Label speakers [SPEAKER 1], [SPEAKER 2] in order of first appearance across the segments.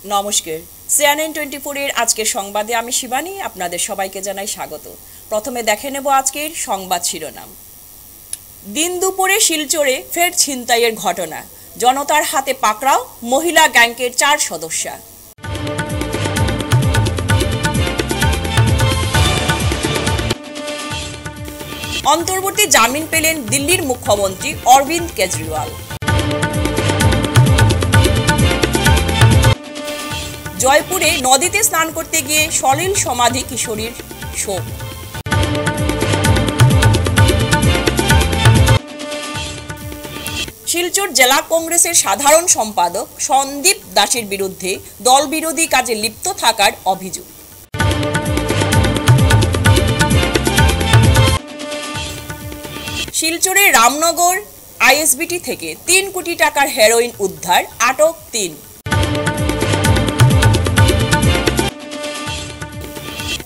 [SPEAKER 1] নমস্কার, CNN24 এর আজকের সংবাদে আমি শিবানী আপনাদের সবাইকে জানাই স্বাগত। প্রথমে দেখে নেব আজকের সংবাদ শিরোনাম। দিন দুপুরে শিলচরে ফের ছিনতাইয়ের ঘটনা, জনতার হাতে পাকড়াও মহিলা গ্যাংকের 4 সদস্য। অন্তর্বর্তী জামিন পেলেন দিল্লির মুখ্যমন্ত্রী অরবিন্দ কেজরিওয়াল। জয়পুরে নদীতে স্নান করতে গিয়ে সলিল সমাধি কিশোরীর শোক। শিলচর জেলা কংগ্রেসের সাধারণ সম্পাদক সন্দীপ দাসের বিরুদ্ধে দল বিরোধী কাজে লিপ্ত থাকার অভিযোগ। শিলচরে রামনগর আইএসবিটি থেকে 3 কোটি টাকার হেরোইন উদ্ধার, আটক 3।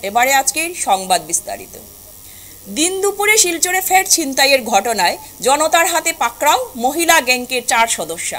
[SPEAKER 1] এবারে আজকের সংবাদ বিস্তারিত। দিন দুপুরে শিলচরে ফের ছিনতাইয়ের ঘটনায় জনতার হাতে পাকড়াও মহিলা গ্যাংকের 4 সদস্য।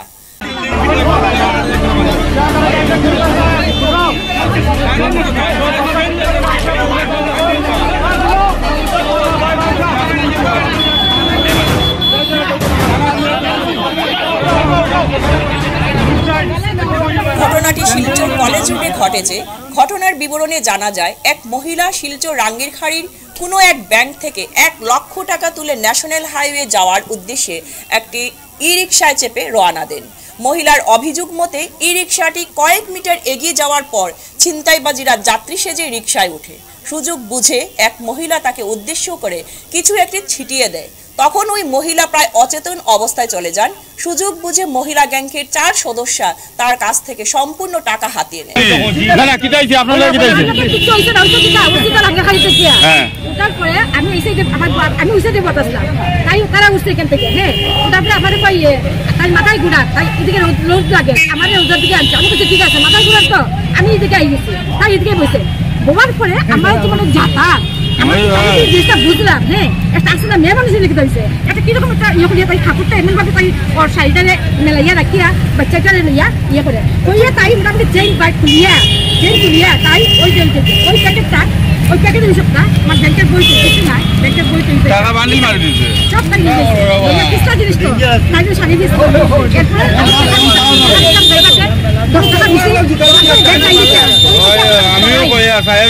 [SPEAKER 1] ঘটনাটি শিলচর কলেজ রোডে ঘটেছে। ঘটনার বিবরণে জানা যায়, এক মহিলা শিলচর রাঙ্গিরখাড়ির কোনো এক ব্যাংক থেকে 1 লক্ষ টাকা তুলে ন্যাশনাল হাইওয়ে যাওয়ার উদ্দেশ্যে একটি ই রিকশায় চেপে রওনা দেন। মহিলার অভিযোগ মতে ই রিকশাটি কয়েক মিটার এগিয়ে যাওয়ার পর ছিনতাইবাজিরা যাত্রী সেজে রিকশায় ওঠে। সুযোগ বুঝে এক মহিলা তাকে উদ্দেশ্য করে কিছু একটি ছিটিয়ে দেয়। তখন ওই মহিলা প্রায় অচেতন অবস্থায় চলে যান। সুযোগ বুঝে মহিলা গ্যাংকের 4 সদস্য তার কাছ থেকে সম্পূর্ণ টাকা হাতিয়ে নেয়।
[SPEAKER 2] বোমার পরে আমার তো মানে যাতা বুঝলাম, হ্যাঁ একটা আসলে মেয়ে মানুষ লিখে দিয়েছে একটা কিরকম একটা ইয়ে করিয়া তাই ঠাকুরটা এমন ভাবে তাই ওর শাড়িটারে মেলাইয়া রাখিয়া বাচ্চাটারে লইয়া ইয়ে করে কইয়া তাই মোটামুটি চেইন খুলিয়া তাই ওই প্যাকেটটা ওই প্যাকেটের হিসাবটা আমার ব্যাংকের বই তুলতেছে না, ব্যাংকের বই তুলতে টাকা বান্ডিল মারি দিয়েছে, সব টাকা নিয়ে গেছে। কিসটা জিনিস তো তাই শাড়ি দিয়েছে। এরপরে আমিও কইয়া সাহেব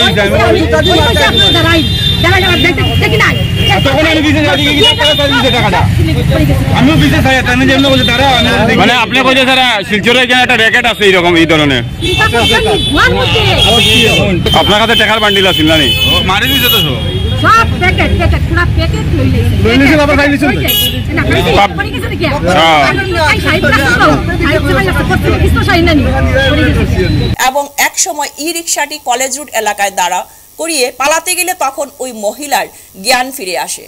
[SPEAKER 3] মানে আপনি কইতে স্যার শিলচরে একটা র্যাকেট আছে এরকম এই ধরনের, আপনার কাছে টাকার বান্ডিল আছিল না? মারি দিছে তো সব প্যাকেট পুরো প্যাকেট লই লইছে আবার খাই দিছেন
[SPEAKER 1] এবং এক সময় ই রিকশাটি কলেজ রোড এলাকায় দাঁড়া করিয়ে পালাতে গেলে তখন ওই মহিলার জ্ঞান ফিরে আসে।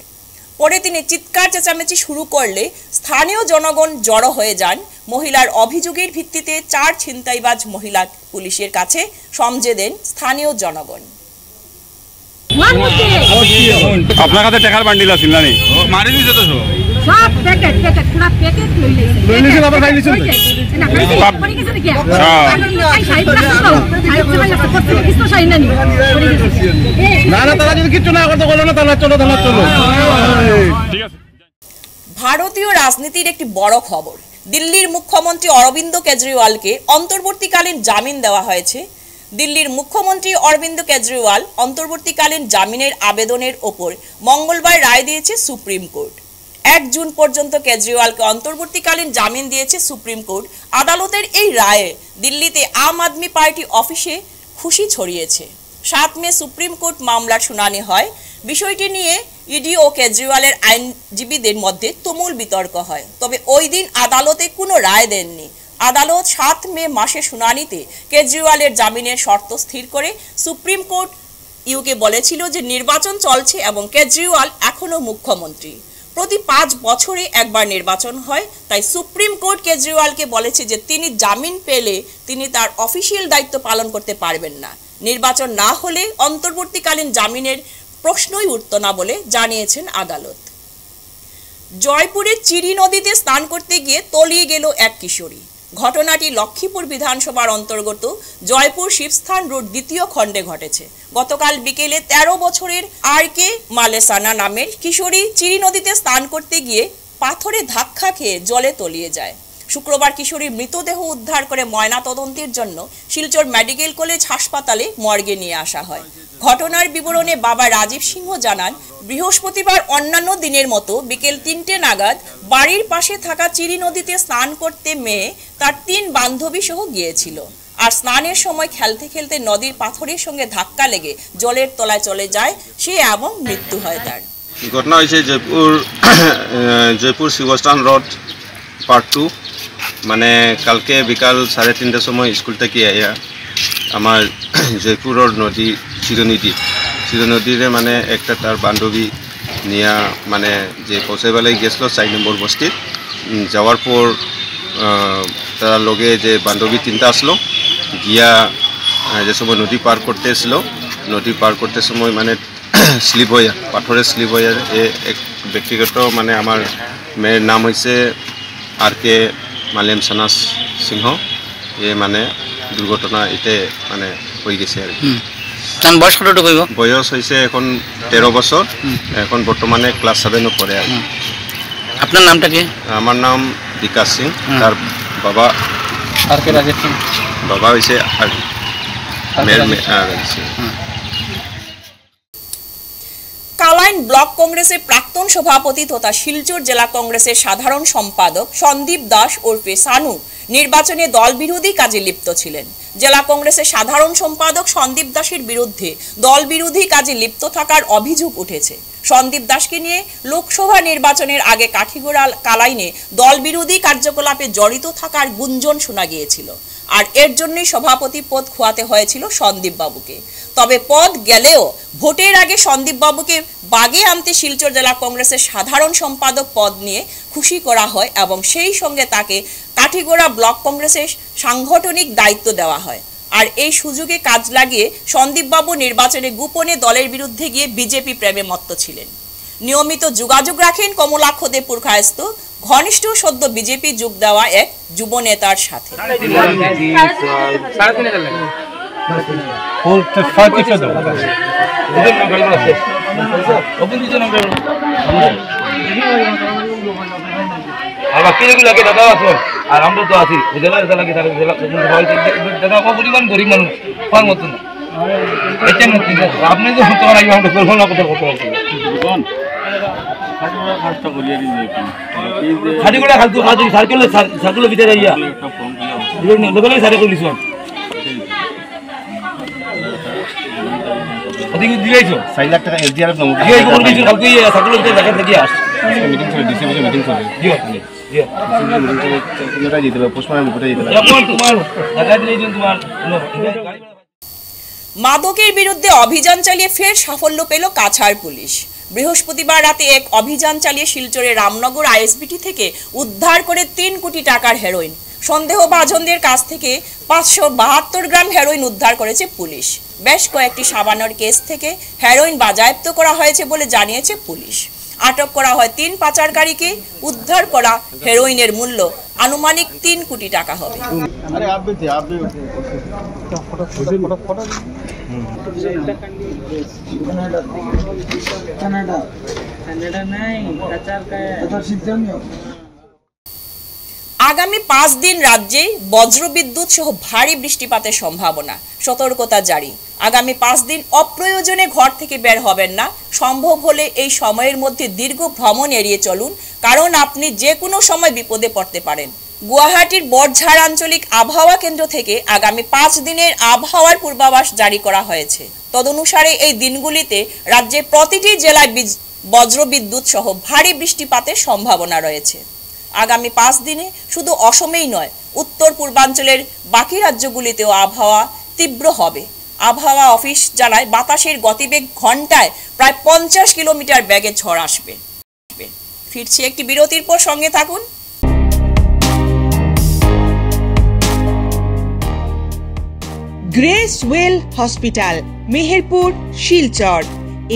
[SPEAKER 1] পরে তিনি চিৎকার চেঁচামেচি শুরু করলে স্থানীয় জনগণ জড়ো হয়ে যান। মহিলার অভিযোগের ভিত্তিতে 4 ছিনতাইবাজ মহিলা পুলিশের কাছে সমঝে দেন স্থানীয় জনগণ।
[SPEAKER 3] আপনার কাছে টাকার বান্ডিল আছিল না? মারি দিছে তো
[SPEAKER 2] সব প্যাকেট পুরো প্যাকেট লই লইছে আবার খাই দিছেন
[SPEAKER 1] ভারতীয় রাজনীতির একটি বড় খবর। দিল্লির মুখ্যমন্ত্রী অরবিন্দ কেজরিওয়ালকে অন্তর্বর্তীকালীন জামিন দেওয়া হয়েছে। দিল্লির মুখ্যমন্ত্রী অরবিন্দ কেজরিওয়াল অন্তর্বর্তীকালীন জামিনের আবেদনের ওপর মঙ্গলবার রায় দিয়েছে সুপ্রিম কোর্ট। 1 জুন পর্যন্ত কেজরিওয়ালকে অন্তর্বর্তীকালীন জামিন দিয়েছে সুপ্রিম কোর্ট। আদালতের এই রায়ে দিল্লিতে আম আদমি পার্টি অফিসে খুশি ছড়িয়েছে। 7 মে সুপ্রিম কোর্ট মামলার শুনানি হয়। বিষয়টি নিয়ে ইডি ও কেজরিওয়ালের আইনজীবীদের মধ্যে তুমুল বিতর্ক হয়। তবে ওই দিন আদালতে কোনো রায় দেননি। আদালত 7 মে মাসে শুনানিতে কেজরিওয়ালের জামিনের শর্ত স্থির করে সুপ্রিম কোর্ট ইউকে বলেছিল যে নির্বাচন চলছে এবং কেজরিওয়াল এখনো মুখ্যমন্ত্রী। প্রতি 5 বছরে একবার নির্বাচন হয়, তাই সুপ্রিম কোর্ট কেজরিওয়ালকে বলেছে যে তিনি জামিন পেলে তিনি তার অফিসিয়াল দায়িত্ব পালন করতে পারবেন না। নির্বাচন না হলে অন্তর্বর্তীকালীন জামিনের প্রশ্নই উঠত না বলে জানিয়েছেন আদালত। জয়পুরের চিরি নদীতে স্নান করতে গিয়ে তলিয়ে গেল এক কিশোরী। ঘটনাটি লক্ষ্মীপুর বিধানসভার অন্তর্গত জয়পুর শিবস্থান রোড 2য় খণ্ডে ঘটেছে। গতকাল বিকেলে 13 বছরের আর.কে. মালেসানা নামের কিশোরী চিরি নদীতে স্নান করতে গিয়ে পাথরে ধাক্কা খেয়ে জলে তলিয়ে যায়। শুক্রবার কিশোরীর মৃতদেহ উদ্ধার করে ময়নাতদন্তের জন্য শিলচর মেডিকেল কলেজ হাসপাতালে মর্গে নিয়ে আসা হয়। ঘটনার বিবরণে বাবা রাজীব সিংহ জানান, বৃহস্পতিবার অন্যান্য দিনের মতো বিকেল 3টে নাগাদ বাড়ির পাশে থাকা চিরি নদীতে স্নান করতে মেয়ে তার 3 বান্ধবী সহ গিয়েছিল। আর স্নানের সময় খেলতে খেলতে নদীর পাথরের সঙ্গে ধাক্কা লেগে জলের তলায় চলে যায় সে এবং মৃত্যু হয় তার।
[SPEAKER 4] ঘটনা হয়েছে জয়পুর শিবস্থান রোড পার্ট 2। মানে কালকে বিকাল 3:30টার সময় স্কুল থেকে আইয়া আমার জয়পুরের নদী চিরনদীরে মানে একটা তার বান্ধবী নিয়া মানে যে পৌঁছাইবালাই গেছিল 4 নম্বর বস্তির। যাওয়ার পর তার লগে যে বান্ধবী 3টা আসলো গিয়া যে সময় নদী পার করতে সময় মানে স্লিপ হইয়া পাথরে স্লিপ হইয়া এক ব্যক্তিগত মানে আমার মেয়ের নাম হয়েছে আর.কে. মালেসানা সিংহ। এ মানে দুর্ঘটনা এতে মানে হয়ে গেছে আর কি।
[SPEAKER 5] বয়স কতটুকু হইব?
[SPEAKER 4] বয়স হয়েছে এখন 13 বছর, এখন বর্তমানে ক্লাস 7 পড়ে আর।
[SPEAKER 5] আপনার নামটা কি?
[SPEAKER 4] আমার নাম বিকাশ সিং, তার বাবা
[SPEAKER 5] আর.কে. রাজীব সিং,
[SPEAKER 4] বাবা হয়েছে
[SPEAKER 1] কালাইন ব্লক কংগ্রেসের প্রাক্তন সভাপতি তথা শিলচর জেলা কংগ্রেসের সাধারণ সম্পাদক সন্দীপ দাস ওরফে সানু নির্বাচনে দল বিরোধী কাজে লিপ্ত ছিলেন। জেলা কংগ্রেসের সাধারণ সম্পাদক সন্দীপ দাসের বিরুদ্ধে দল বিরোধী কাজে লিপ্ত থাকার অভিযোগ উঠেছে। সন্দীপ দাসকে নিয়ে লোকসভা নির্বাচনের আগে কাঠিগোড়া কালাইনে দল বিরোধী কার্যকলাপে জড়িত থাকার গুঞ্জন শোনা গিয়েছিল। আর এর জন্যই সভাপতি পদ খোয়াতে হয়েছিল সন্দীপ বাবুকে। তবে পদ গেলেও ভোটের আগে সন্দীপ বাবুকে বাগে আনতে শিলচর জেলা কংগ্রেসের সাধারণ সম্পাদক পদ নিয়ে খুশি করা হয় এবং সেই সঙ্গে তাকে কাঠিগোড়া ব্লক কংগ্রেসের সাংগঠনিক দায়িত্ব দেওয়া হয়। আর এই সুযোগে কাজ লাগিয়ে সন্দীপ বাবু নির্বাচনে গোপনে দলের বিরুদ্ধে গিয়ে বিজেপি প্রেমে মত্ত ছিলেন। নিয়মিত যোগাযোগ রাখেন কমলাক্ষ দে পুরকায়স্থ ঘনিষ্ঠ সদ্য বিজেপি যোগ দেওয়া এক যুব নেতার সাথে।
[SPEAKER 6] আর বাকি যেগুলো লাগে দাদা আসো আর আমরা তো আছি জেলা লাগে দাদা পরিমাণ গরিব মানুষ হওয়ার মতো না। আপনি তো তোমার আগে আমরা করবো না কথা কথা খালি করে খালতু সার্কেলের ভিতরে ইয়া লোকালে সারে করলিস দিয়েছো 4 লাখ টাকা এসডিআরএফ নম্বর দিয়ে কোন কিছু কালকে সার্কেলের ভিতরে দেখা থেকে আস মিটিং চলে ডিসি মিটিং চলে
[SPEAKER 1] মাদকের বিরুদ্ধে অভিযান চালিয়ে ফের সাফল্য পেল কাছাড় পুলিশ। বৃহস্পতিবার রাতে এক অভিযান চালিয়ে শিলচরের রামনগর আইএসবিটি থেকে উদ্ধার করে 3 কোটি টাকার হেরোইন। সন্দেহভাজনদের কাছ থেকে 572 গ্রাম হেরোইন উদ্ধার করেছে পুলিশ। বেশ কয়েকটি সাবানোর কেস থেকে হেরোইন বাজেয়াপ্ত করা হয়েছে বলে জানিয়েছে পুলিশ। আটক করা হয় 3 পাচারকারীকে। উদ্ধার করা হেরোইনের মূল্য আনুমানিক 3 কোটি টাকা হবে। আগামী 5 দিন রাজ্যে বজ্রবিদ্যুৎ সহ ভারী বৃষ্টিপাতের সম্ভাবনা, সতর্কতা জারি। আগামী 5 দিন অপ্রয়োজনে ঘর থেকে বের হবেন না। সম্ভব হলে এই সময়ের মধ্যে দীর্ঘ ভ্রমণ এড়িয়ে চলুন, কারণ আপনি যে কোনো সময় বিপদে পড়তে পারেন। গুয়াহাটির বড়ঝাড় আঞ্চলিক আবহাওয়া কেন্দ্র থেকে আগামী 5 দিনের আবহাওয়ার পূর্বাভাস জারি করা হয়েছে। তদনুসারে এই দিনগুলিতে রাজ্যের প্রতিটি জেলায় বজ্রবিদ্যুৎ সহ ভারী বৃষ্টিপাতের সম্ভাবনা রয়েছে। আগামী 5 দিনে শুধু অসমেই নয়, উত্তর পূর্বাঞ্চলের বাকি রাজ্যগুলিতেও আবহাওয়া তীব্র হবে। আবহাওয়া অফিস জানায় বাতাসের গতিবেগ ঘন্টায় প্রায় 50 কিলোমিটার বেগে ঝড় আসবে। ফিরছি একটি বিরতির পর, সঙ্গে থাকুন।
[SPEAKER 7] Grace well hospital, Meherpur, Silchar.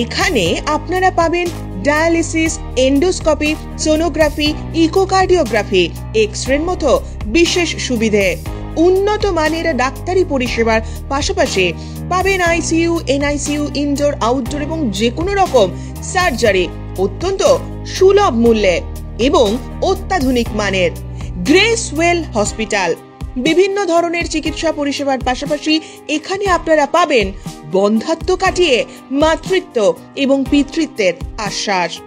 [SPEAKER 7] এখানে আপনারা পাবেন ডায়ালিসিস, এন্ডোস্কোপি, সোনোগ্রাফি, ইকোকার্ডিওগ্রাফি, এক্স-রের মতো বিশেষ সুবিধে। উন্নত মানের ডাক্তারি পরিষেবার পাশাপাশি পাবেন আইসিইউ, এনআইসিইউ, ইনডোর, আউটডোর এবং যে কোনো রকম সার্জারি অত্যন্ত সুলভ মূল্যে এবং অত্যাধুনিক মানের। গ্রেসওয়েল হসপিটাল বিভিন্ন ধরনের চিকিৎসা পরিষেবার পাশাপাশি এখানে আপনারা পাবেন বন্ধাত্ব কাটিয়ে মাতৃত্ব এবং পিতৃত্বের আশ্বাস।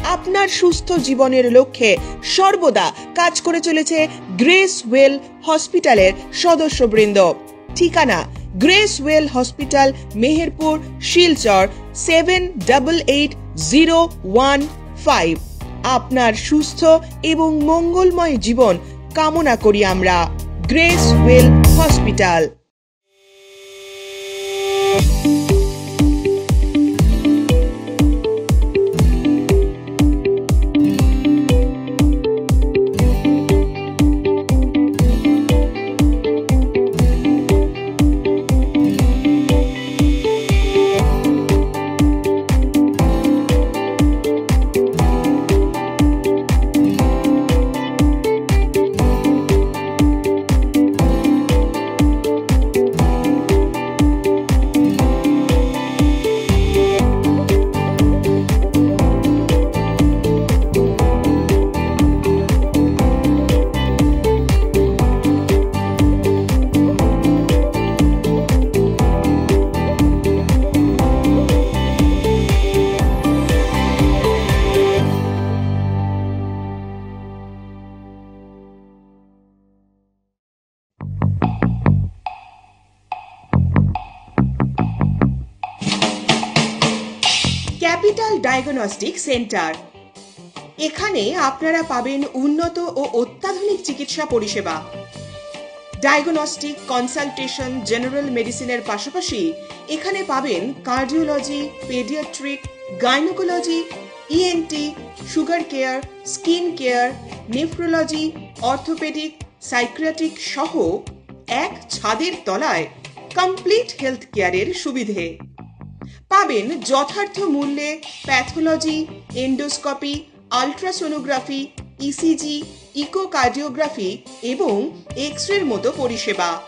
[SPEAKER 7] আপনার সুস্থ জীবনের লক্ষ্যে সর্বদা কাজ করে চলেছে গ্রেসওয়েল হসপিটালের সদস্যবৃন্দ। ঠিকানা গ্রেসওয়েল হসপিটাল, মেহেরপুর, শিলচর 788015। আপনার সুস্থ এবং মঙ্গলময় জীবন কামনা করি আমরা। গ্রেসওয়েল হসপিটাল। Capital diagnostic centre. এখানে আপনারা পাবেন উন্নত ও অত্যাধুনিক চিকিৎসা পরিষেবা। ডায়াগনস্টিক, কনসালটেশন, জেনারেল মেডিসিনের পাশাপাশি এখানে পাবেন cardiology, paediatric, gynaecology, ENT, sugar care, skin care, nephrology, orthopaedic, psychiatric সহ এক ছাদের তলায় কমপ্লিট হেলথ কেয়ারের সুবিধে। পাবেন যথার্থ মূল্যে pathology, endoscopy, ultrasonography, ECG, echocardiography এবং এক্স-রের মতো পরিষেবা।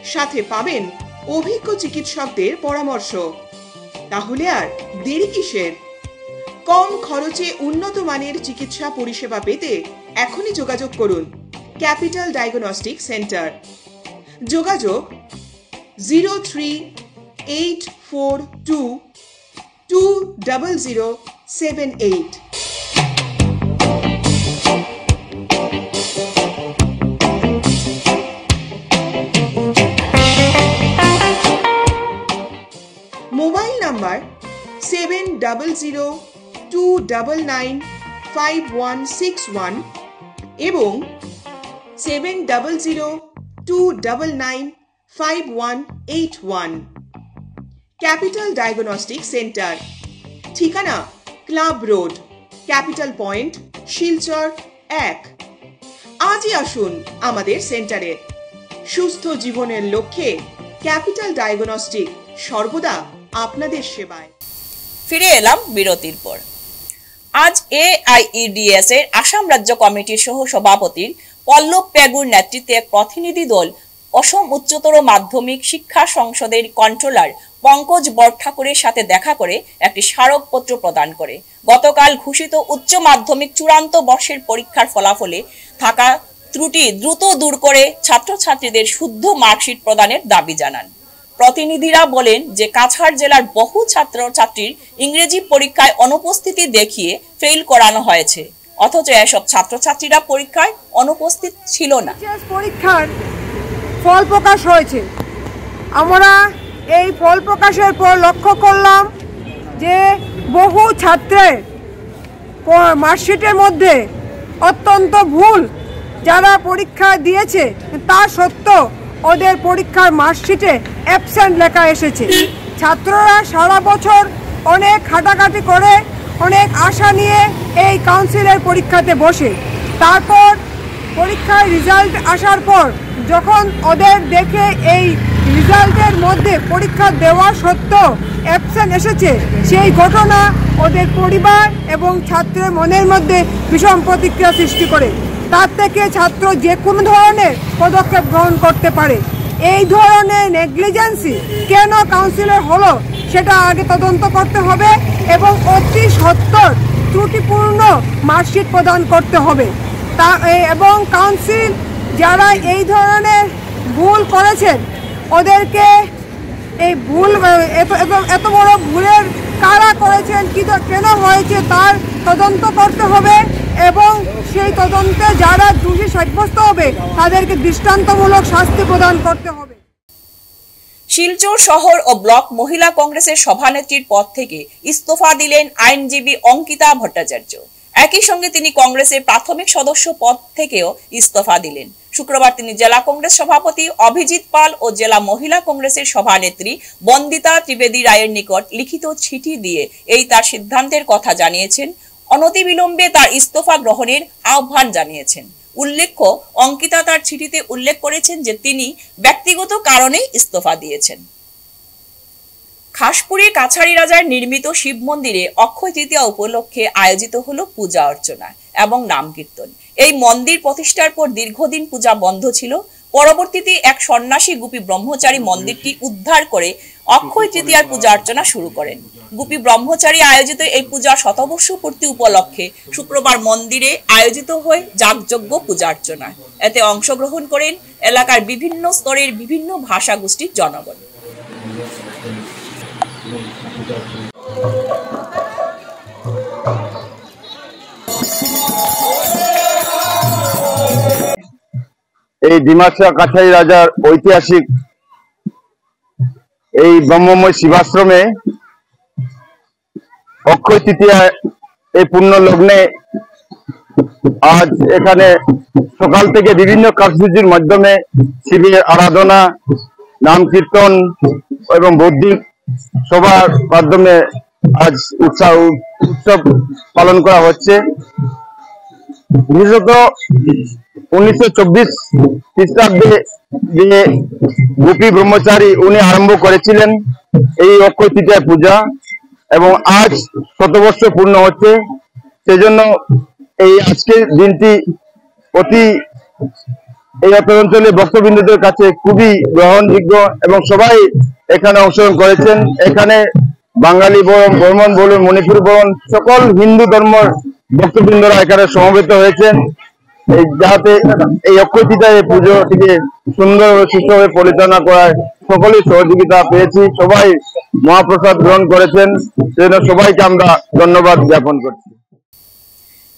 [SPEAKER 7] সাথে পাবেন অভিজ্ঞ চিকিৎসকদের পরামর্শ। তাহলে আর দেরি কিসের? কম খরচে উন্নত মানের চিকিৎসা পরিষেবা পেতে এখনই যোগাযোগ করুন ক্যাপিটাল ডায়াগনস্টিক সেন্টার। যোগাযোগ 0384220078। মোবাইল নাম্বার 7002995161 এবং 7002995181। Capital diagnostic centre. ঠিকানা club road, capital point, Silchar 1। আজই আসুন আমাদের সেন্টারে। সুস্থ জীবনের লক্ষ্যে ক্যাপিটাল ডায়াগনস্টিক সর্বদা আপনাদের সেবায়।
[SPEAKER 1] ফিরে এলাম বিরতির পর। আজ AIEDS এর আসাম রাজ্য কমিটির সহ সভাপতির পল্লব পেগুর নেতৃত্বে এক প্রতিনিধি দল অসম উচ্চতর মাধ্যমিক শিক্ষা সংসদের কন্ট্রোলার পঙ্কজ বরঠাকুরের সাথে দেখা করে একটি স্মারকপত্র প্রদান করে গতকাল ঘোষিত উচ্চ মাধ্যমিক চূড়ান্ত বর্ষের পরীক্ষার ফলাফলে থাকা ত্রুটি দ্রুত দূর করে ছাত্রছাত্রীদের শুদ্ধ মার্কশিট প্রদানের দাবি জানান। প্রতিনিধিরা বলেন যে কাছাড় জেলার বহু ছাত্রছাত্রীর ইংরেজি পরীক্ষায় অনুপস্থিতি দেখিয়ে ফেল করানো হয়েছে, অথচ এসব ছাত্রছাত্রীরা পরীক্ষায় অনুপস্থিত ছিল না।
[SPEAKER 8] পরীক্ষার ফল প্রকাশ হয়েছে। আমরা এই ফল প্রকাশের পর লক্ষ্য করলাম যে বহু ছাত্রের মার্কশিটের মধ্যে অত্যন্ত ভুল, যারা পরীক্ষা দিয়েছে তা সত্ত্বেও ওদের পরীক্ষার মার্কশিটে অ্যাবসেন্ট লেখা এসেছে। ছাত্ররা সারা বছর অনেক খাটাখাটি করে অনেক আশা নিয়ে এই কাউন্সিলের পরীক্ষাতে বসে, তারপর পরীক্ষার রেজাল্ট আসার পর যখন ওদের দেখে এই রেজাল্টের মধ্যে পরীক্ষা দেওয়া সত্ত্বেও অ্যাবসেন্ট এসেছে, সেই ঘটনা ওদের পরিবার এবং ছাত্রের মনের মধ্যে ভীষণ প্রতিক্রিয়া সৃষ্টি করে। তার থেকে ছাত্র যে কোনো ধরনের পদক্ষেপ গ্রহণ করতে পারে। এই ধরনের নেগলিজেন্সি কেন কাউন্সিলের হলো সেটা আগে তদন্ত করতে হবে এবং অতি সত্বর ত্রুটিপূর্ণ মার্কশিট প্রদান করতে হবে। এবং কাউন্সিল যারা এই ধরনের ভুল করেছেন ওদেরকে এই ভুল এত বড় ভুলের কারা করেছেন, কেন হয়েছে তার তদন্ত করতে হবে এবং সেই তদন্তে যারা দোষী সাব্যস্ত হবে তাদেরকে দৃষ্টান্তমূলক শাস্তি প্রদান করতে হবে।
[SPEAKER 1] শিলচর শহর ও ব্লক মহিলা কংগ্রেসের সভানেত্রীর পদ থেকে ইস্তফা দিলেন আইনজীবী অঙ্কিতা ভট্টাচার্য। একই সঙ্গে তিনি কংগ্রেসের প্রাথমিক সদস্য পদ থেকেও ইস্তফা দিলেন। শুক্রবার তিনি জেলা কংগ্রেস সভাপতি অভিজিৎ পাল ও জেলা মহিলা কংগ্রেসের সভানেত্রী বন্দিতা ত্রিবেদী রায়ের নিকট লিখিত চিঠি দিয়ে এই তার সিদ্ধান্তের কথা জানিয়েছেন। অনতিবিলম্বে তার ইস্তফা গ্রহণের আহ্বান জানিয়েছেন। উল্লেখ্য, অঙ্কিতা তার চিঠিতে উল্লেখ করেছেন যে তিনি ব্যক্তিগত কারণেই ইস্তফা দিয়েছেন। খাসপুরে কাছাড়ি রাজার নির্মিত শিব মন্দিরে অক্ষয় তৃতীয়া উপলক্ষে আয়োজিত হলো পূজা অর্চনা এবং নাম কীর্তন। এই মন্দির প্রতিষ্ঠার পর দীর্ঘদিন পূজা বন্ধ ছিল। পরবর্তীতে এক সন্ন্যাসী গুপী ব্রহ্মচারী মন্দিরটি উদ্ধার করে অক্ষয় তৃতীয়ার পূজা অর্চনা শুরু করেন। গুপী ব্রহ্মচারী আয়োজিত এই পূজা শতবর্ষ পূর্তি উপলক্ষে শুক্রবার মন্দিরে আয়োজিত হয় যাগযজ্ঞ পূজা অর্চনা। এতে অংশগ্রহণ করেন এলাকার বিভিন্ন স্তরের বিভিন্ন ভাষা গোষ্ঠীর জনগণ।
[SPEAKER 3] এই ডিমাসা কাছাড়ি রাজার ঐতিহাসিক এই ব্রহ্মময় শিবাশ্রমে অক্ষয় তৃতীয়া এই পুণ্য লগ্নে আজ এখানে সকাল থেকে বিভিন্ন কার্যসূচির মাধ্যমে শিবের আরাধনা, নাম কীর্তন এবং বৌদ্ধিক সভার মাধ্যমে আজ উৎসব পালন করা হচ্ছে। বিশেষত 1924 খ্রিস্টাব্দে যে গোপী ব্রহ্মচারী উনি আরম্ভ করেছিলেন এই অক্ষয় তৃতীয়া পূজা এবং আজ শতবর্ষ পূর্ণ হচ্ছে। সেজন্য এই আজকের দিনটি এই অঞ্চলের ভক্তবৃন্দদের কাছে খুবই গ্রহণযোগ্য এবং সবাই এখানে অংশগ্রহণ করেছেন। এখানে বাঙালি বর্মন বলুন, মণিপুর বলুন, সকল হিন্দু ধর্মের ভক্তবৃন্দরা এখানে সমবেত হয়েছেন যাতে এই অক্ষয় তৃতীয়া পুজোটিকে সুন্দরভাবে সুষ্ঠুভাবে পরিচালনা করায় সকলেই সহযোগিতা পেয়েছি। সবাই মহাপ্রসাদ গ্রহণ করেছেন, সেজন্য সবাইকে আমরা ধন্যবাদ জ্ঞাপন করছি।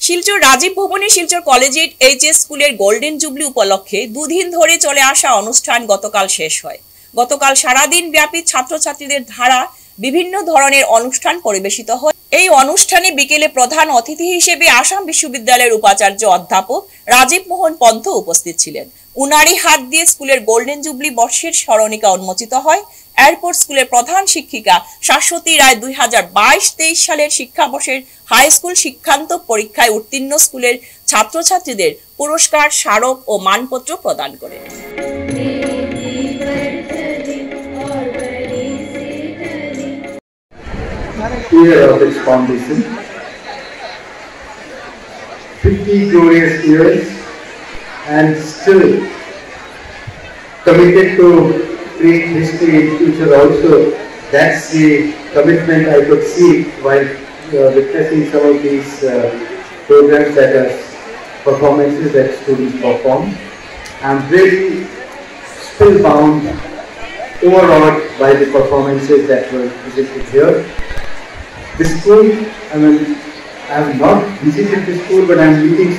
[SPEAKER 1] শিলচর রাজীব ভবনে শিলচর কলেজিয়েট এইচএস স্কুলের গোল্ডেন জুবলি উপলক্ষে দুদিন ধরে চলে আসা অনুষ্ঠান গতকাল শেষ হয়। গতকাল সারাদিন ব্যাপী ছাত্রছাত্রীদের দ্বারা বিভিন্ন ধরনের অনুষ্ঠান পরিবেশিত হয়। এই অনুষ্ঠানে বিকেলে প্রধান অতিথি হিসেবে আসাম বিশ্ববিদ্যালয়ের উপাচার্য অধ্যাপক রাজীব মোহন পন্থ উপস্থিত ছিলেন। উনারি হাত দিয়ে স্কুলের গোল্ডেন জুবলি বর্ষের স্মরণিকা উন্মোচিত হয়। এরপর স্কুলের প্রধান শিক্ষিকা শাশ্বতী রায় 2022-23 সালের শিক্ষাবর্ষের হাই স্কুল শিক্ষান্ত পরীক্ষায় উত্তীর্ণ স্কুলের ছাত্রছাত্রীদের পুরস্কার, স্মারক ও মানপত্র প্রদান করেন।
[SPEAKER 9] Year of its foundation, 50 glorious years, and still committed to create history in future also. That's the commitment I could see while witnessing some of these programs that are performances that students perform. I'm really spellbound, overawed by the performances that were presented here. The school, I have not visited the school, but I am meeting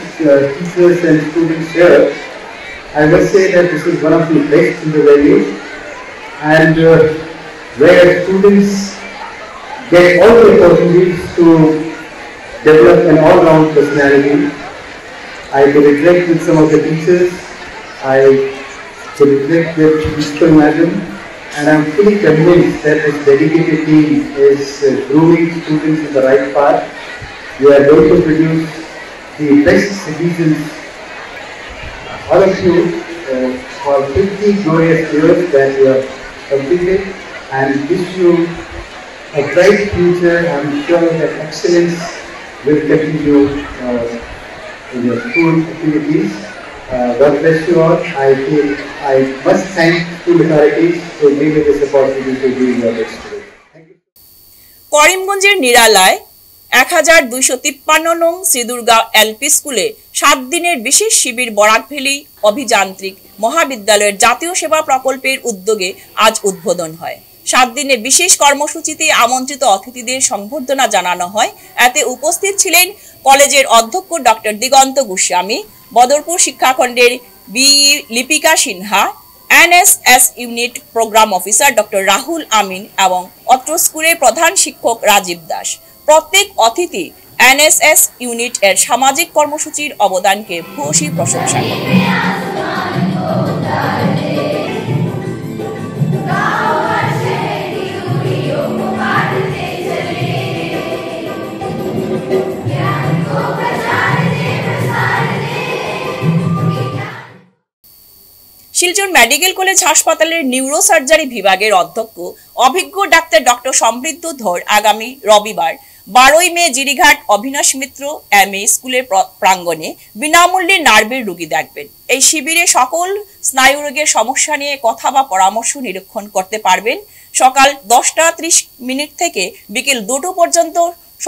[SPEAKER 9] teachers and students here. I must say that this is one of the best in the valley, and where students get all the opportunities to develop an all-round personality. I could reflect with some of the teachers, I could reflect with Mr. Madam, and I am fully convinced that this dedicated team is grooming students in the right path. We are going to produce the best citizens, all of you, for 50 glorious years that you have completed and wish you a bright future. I'm sure that excellence will continue in your school activities. God bless you all. I must thank school authorities for giving me this opportunity to do your best today. Thank you.
[SPEAKER 1] করিমগঞ্জের নিরালায় 1253 নং Sridurga LP স্কুলে 7 দিনের বিশেষ শিবির বরাকভেলি অভিযান্ত্রিক মহাবিদ্যালয়ের জাতীয় সেবা প্রকল্পের উদ্যোগে আজ উদ্বোধন হয়। 7 দিনের বিশেষ কর্মসূচিতে আমন্ত্রিত অতিথিদের সংবর্ধনা জানানো হয়। এতে উপস্থিত ছিলেন কলেজের অধ্যক্ষ ডক্টর দিগন্ত গোস্বামী, বদরপুর শিক্ষাখণ্ডের BE Lipika Sinha, NSS unit programme officer doctor Rahul Amin এবং অত্র স্কুলের প্রধান শিক্ষক রাজীব দাস। প্রত্যেক অতিথি এনএসএস ইউনিট এর সামাজিক কর্মসূচির অবদানকে ভূয়সী প্রশংসা করেন। শিলচর মেডিকেল কলেজ হাসপাতালের নিউরোসার্জারি বিভাগের অধ্যক্ষ অভিজ্ঞ ডাক্তার ডক্টর সমৃদ্ধ ধর আগামী রবিবার 12 মে জিরিঘাট অভিনাশ মিত্র এমএ স্কুলের প্রাঙ্গণে বিনামূল্যে নার্ভের রোগী দেখবেন। এই শিবিরে সকল স্নায়ুরোগের সমস্যা নিয়ে কথা বা পরামর্শ নিরীক্ষণ করতে পারবেন। সকাল 10:30 থেকে বিকেল 2টো পর্যন্ত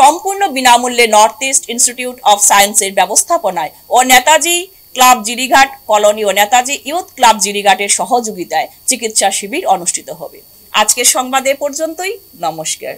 [SPEAKER 1] সম্পূর্ণ বিনামূল্যে নর্থ ইস্ট ইনস্টিটিউট অফ সায়েন্সের ব্যবস্থাপনায় ও নেতাজি ক্লাব জিরিঘাট কলোনি ও নেতাজি ইউথ ক্লাব জিরিঘাটের সহযোগিতায় চিকিৎসা শিবির অনুষ্ঠিত হবে। আজকের সংবাদ এ পর্যন্তই। নমস্কার।